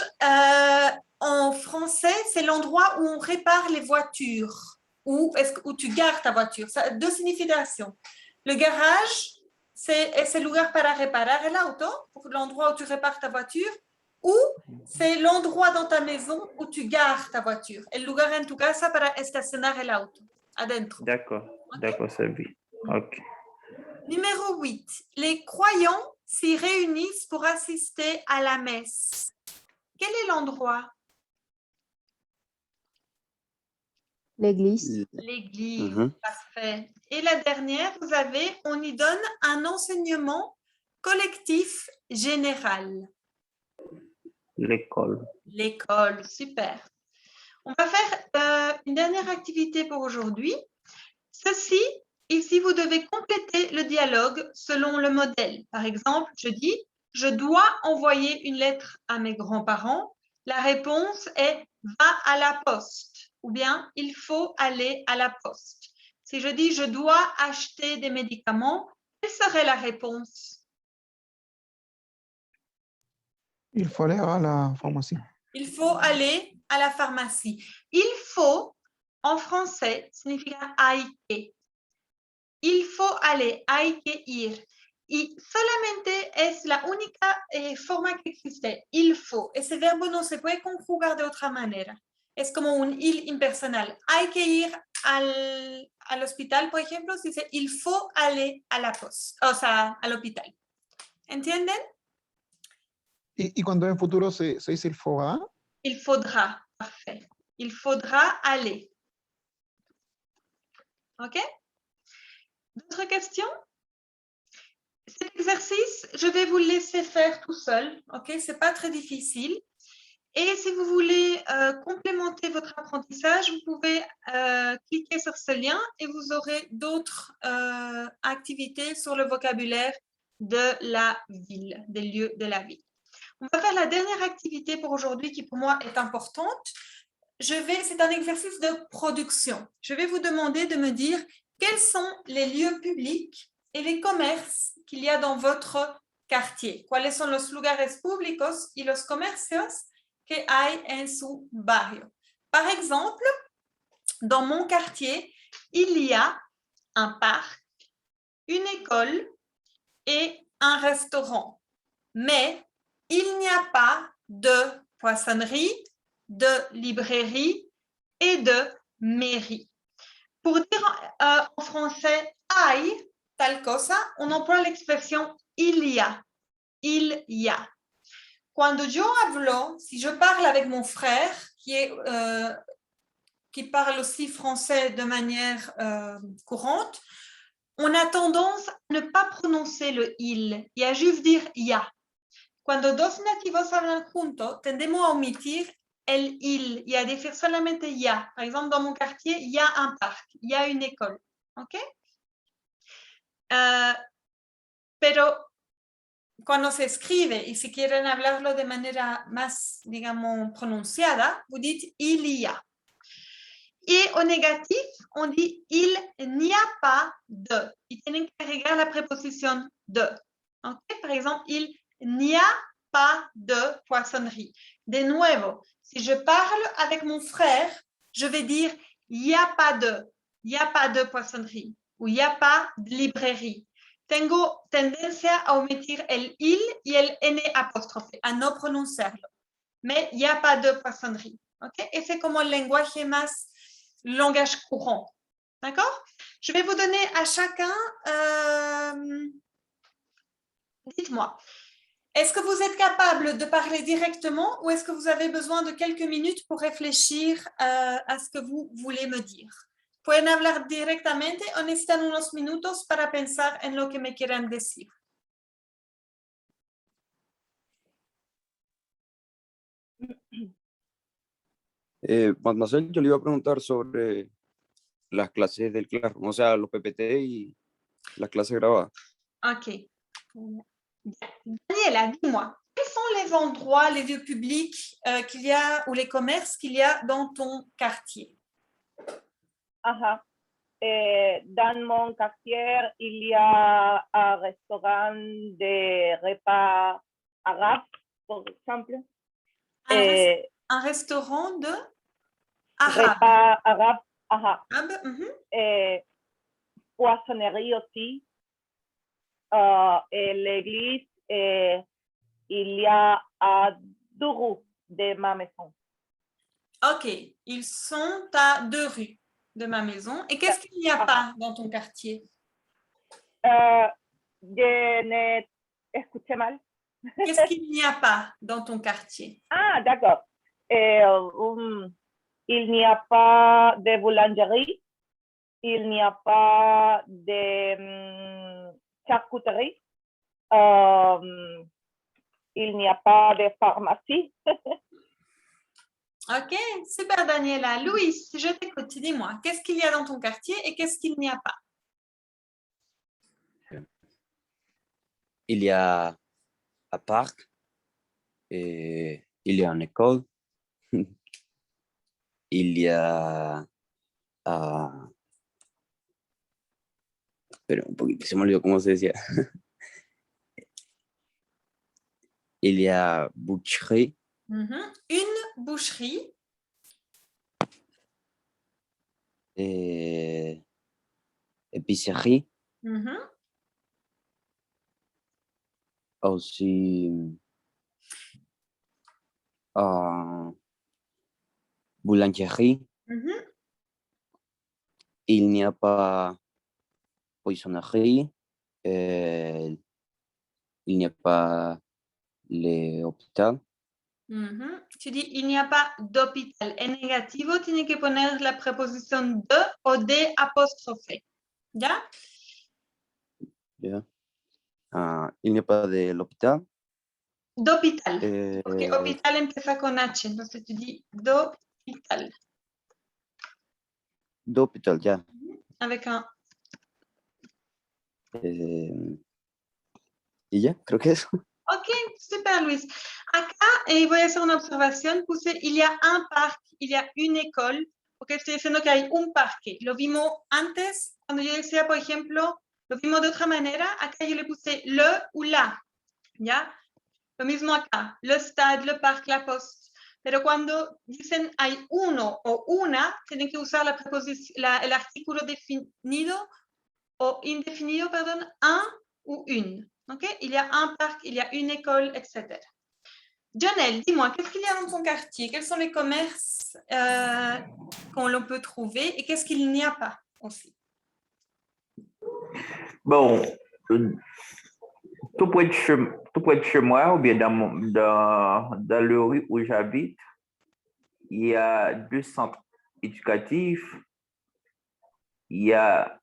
en français, c'est l'endroit où on répare les voitures. Où tu gares ta voiture. Ça a deux significations. Le garage, c'est el lugar para reparar el auto, pour l'endroit où tu répares ta voiture, ou c'est l'endroit dans ta maison où tu gares ta voiture. El lugar en tu casa para estacionar el auto. Adentro. D'accord, d'accord, c'est bien. Ok. Numéro 8. Les croyants s'y réunissent pour assister à la messe. Quel est l'endroit? L'église. L'église, Mhm. parfait. Et la dernière, vous avez, on y donne un enseignement collectif général. L'école. L'école, super. On va faire une dernière activité pour aujourd'hui. Ceci, ici, vous devez compléter le dialogue selon le modèle. Par exemple, je dis, je dois envoyer une lettre à mes grands-parents. La réponse est va à la poste ou bien il faut aller à la poste. Si je dis, je dois acheter des médicaments, quelle serait la réponse? Il faut aller à la pharmacie. Il faut aller à la pharmacie. Il faut, en français, significa hay que. Il faut aller, hay que ir. Y solamente es la única forma que existe. Il faut. Ese verbo no se puede conjugar de otra manera. Es como un il impersonal. Hay que ir al hospital, por ejemplo, se dice il faut aller à la poste, o sea, al hospital. ¿Entienden? Y cuando en futuro se dice il faudra, Il faudra. Parfait. Il faudra aller. OK? D'autres questions? Cet exercice, je vais vous le laisser faire tout seul. OK? Ce n'est pas très difficile. Et si vous voulez complémenter votre apprentissage, vous pouvez cliquer sur ce lien et vous aurez d'autres activités sur le vocabulaire de la ville, des lieux de la ville. On va faire la dernière activité pour aujourd'hui qui pour moi est importante. C'est un exercice de production. Je vais vous demander de me dire quels sont les lieux publics et les commerces qu'il y a dans votre quartier. ¿Cuáles son los lugares públicos y los comercios que hay en su barrio? Par exemple, dans mon quartier, il y a un parc, une école et un restaurant. Mais il n'y a pas de poissonnerie, de librairie et de mairie. Pour dire en français hay, tal cosa, on emploie l'expression il y a. Il y a. Cuando yo hablo, si je parle avec mon frère, qui parle aussi français de manière courante, on a tendance à ne pas prononcer le il y a juste dire ya. Cuando dos nativos hablan juntos, tendemos a omitir el il y a decir solamente ya. Par exemple, dans mon quartier, il y a un parc, il y a une école. ¿Ok? Pero cuando se escribe y si quieren hablarlo de manera más, digamos, pronunciada, vous dites il y a. Et au négatif, on dit il n'y a pas de. Y tienen que agregar la préposition de. ¿Ok? Par exemple, il n'y a pas de poissonnerie. De nuevo, si je parle avec mon frère, je vais dire il n'y a pas de poissonnerie ou il n'y a pas de librairie. Tengo tendencia a omitir el il y el n apóstrofe, a no pronunciarlo. Mais il n'y a pas de poissonnerie. ¿Ok? Et c'est como el lenguaje más langage courant. D'accord? Je vais vous donner à chacun, dites-moi, est-ce que vous êtes capable de parler directement ou est-ce que vous avez besoin de quelques minutes pour réfléchir à ce que vous voulez me dire? Pueden hablar directamente o necesitan unos minutos para pensar en lo que me quieran decir. Mademoiselle, yo le iba a preguntar sobre las clases del Classroom, o sea, los PPT y las clases grabadas. Ok. Daniela, dis-moi, quels sont les endroits, les lieux publics qu'il y a ou les commerces qu'il y a dans ton quartier? Ajá. Dans mon quartier, il y a un restaurant de repas arabes, par exemple. Un restaurant de arabe. Repas arabes, ajá. Poissonnerie aussi. L'église, il y a à 2 rues de ma maison. Ok, ils sont à 2 rues de ma maison. Et qu'est-ce qu'il n'y a pas dans ton quartier? Je ne Escuché mal. Qu'est-ce qu'il n'y a pas dans ton quartier? Ah, d'accord. Il n'y a pas de boulangerie. Il n'y a pas de charcuterie. Il n'y a pas de pharmacie. Ok, super Daniela. Louis, je t'écoute, dis-moi, qu'est-ce qu'il y a dans ton quartier et qu'est-ce qu'il n'y a pas? Il y a un parc, et il y a une école, il y a... Pero un poquito, se me olvidó cómo se decía. Il y a boucherie, Une boucherie, et épicerie, aussi boulangerie. Il n'y a pas poissonnerie, il n'y a pas l'hôpital. Tu dis il n'y a pas d'hôpital. En negativo tiene que poner la preposición de o de apóstrofe. ¿Ya? Yeah. Il n'y a pas de l'hôpital. D'hôpital. Porque hospital empieza con H, entonces tu dis d'hôpital. D'hôpital, ya. Avec un. Y ya, creo que eso. Ok, super Luis. Acá voy a hacer una observación. Puse il y a un parc, il y a une école, porque estoy diciendo que hay un parque. Lo vimos antes, cuando yo decía, por ejemplo, lo vimos de otra manera. Acá yo le puse le ou la. ¿Ya? Lo mismo acá, le stade, le parc, la poste. Pero cuando dicen hay uno o una, tienen que usar la preposición, el artículo definido o indefinido, perdón, un ou une. ¿Ok? Il y a un parc, il y a une école, etc. Jonel, dis-moi, qu'est-ce qu'il y a dans ton quartier? Quels sont les commerces qu'on l'on peut trouver et qu'est-ce qu'il n'y a pas aussi? Bon, tout près de chez moi, ou bien dans le rue où j'habite, il y a 2 centres éducatifs, il y a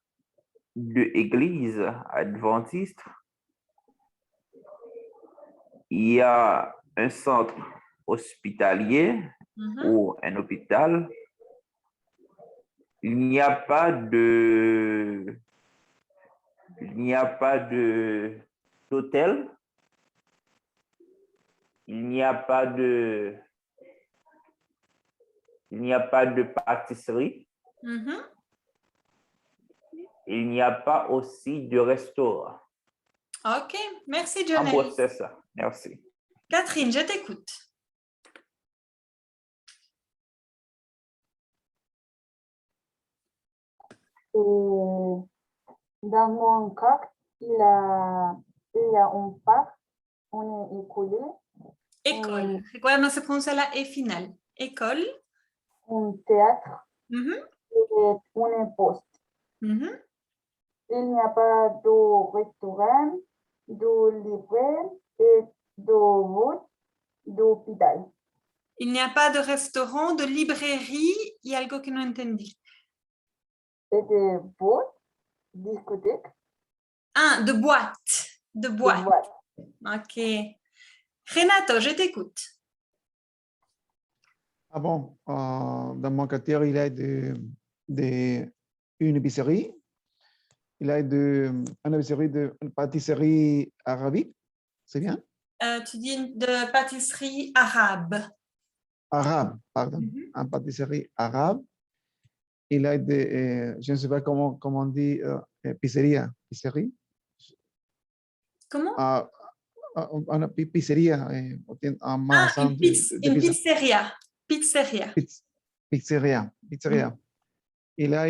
2 églises adventistes, il y a un centre hospitalier ou un hôpital. Il n'y a pas d'hôtel. Il n'y a pas de pâtisserie. Il n'y a pas aussi de restaurant. Ok, merci En gros, Jonel. c'est ça. Merci. Catherine, je t'écoute. Dans mon cas, il y a un parc, une école, École. Recuerda, no se pronuncia la E final. École. un théâtre et une poste. Il n'y a pas de restaurant, de librairie et de route d'hôpital. Il n'y a pas de restaurant, de librairie y algo que no entendí. Et de boîte, discothèque. Ah, de boîte. De boîte. Ok. Renato, je t'écoute. Ah bon, dans mon quartier, il y a une épicerie. Il y a une pâtisserie arabique. C'est bien? Tu dis de pâtisserie arabe. Arabe, pardon. Une pâtisserie arabe. Il y a je ne sais pas comment on dit, pizzeria. Pizzerie? Comment? Una pizzeria. Un magasin une pizzeria. Pizzeria. Pizzeria. Il y a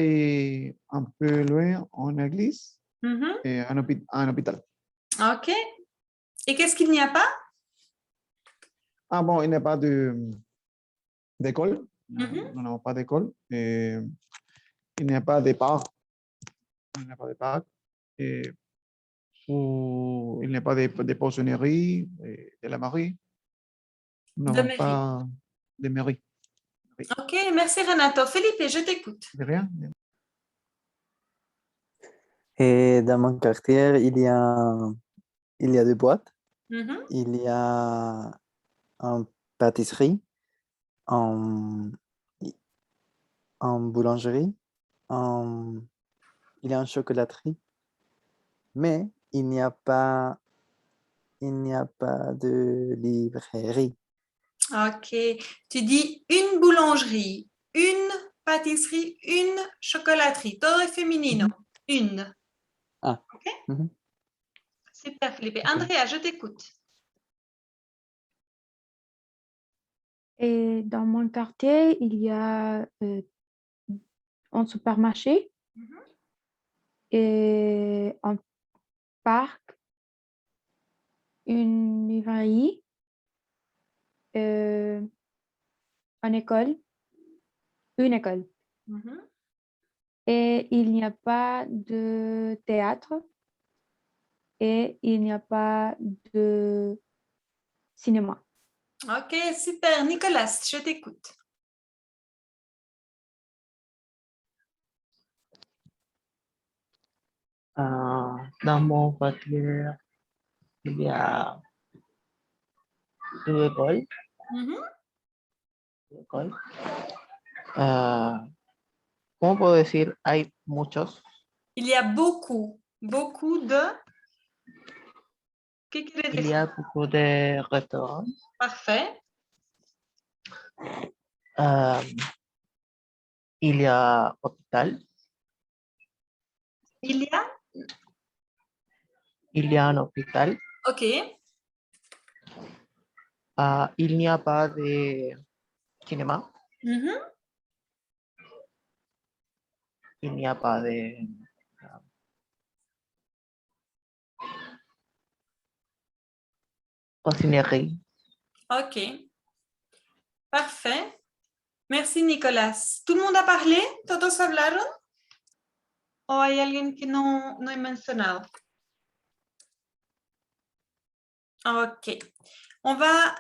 un peu loin une église et un hôpital. Ok. Et qu'est-ce qu'il n'y a pas? Ah bon, il n'y a pas d'école. Non, pas d'école. Il n'y a pas de parc. Il n'y a pas de parc. Ou il n'y a pas de poissonnerie, de la marée. Nous De n'avons mairie. pas de mairie. Ok, merci Renato. Felipe, je t'écoute. De rien. Et dans mon quartier, il y a des boîtes, Mhm. il y a une pâtisserie, en boulangerie, il y a une chocolaterie, mais il n'y a pas de librairie. Ok, tu dis une boulangerie, une pâtisserie, une chocolaterie. Todo es femenino. Une. Ah. Ok, Mhm. super Felipe. Ok. Andrea, je t'écoute. Et dans mon quartier, il y a un supermarché et un parc, une librairie, une école. Mhm. Et il n'y a pas de théâtre et il n'y a pas de cinéma. Ok, super. Nicolas, je t'écoute. Dans mon quartier, il y a deux écoles. Mhm. ¿Cómo puedo decir? Hay muchos. Il y a beaucoup de... ¿Qué quiere Il y decir? a beaucoup de restaurants. Parfait. Il y a hôpital. Il y a... Il y a un hôpital. Ok. Il n'y a pas de cinéma. Mhm. Il n'y a pas de cocinerie. Ok. Parfait. Merci, Nicolás. ¿Todo el mundo ha parlé? ¿Todos hablaron? ¿O hay alguien que no he mencionado? Ok. On va...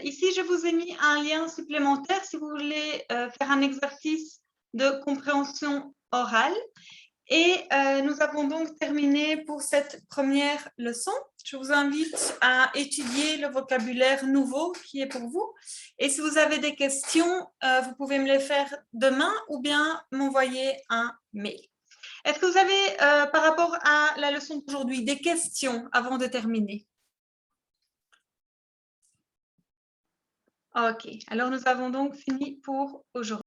ici, je vous ai mis un lien supplémentaire si vous voulez faire un exercice de compréhension orale. Et nous avons donc terminé pour cette première leçon. Je vous invite à étudier le vocabulaire nouveau qui est pour vous. Et si vous avez des questions, vous pouvez me les faire demain ou bien m'envoyer un mail. Est-ce que vous avez, par rapport à la leçon d'aujourd'hui, des questions avant de terminer? Ok, alors nous avons donc fini pour aujourd'hui.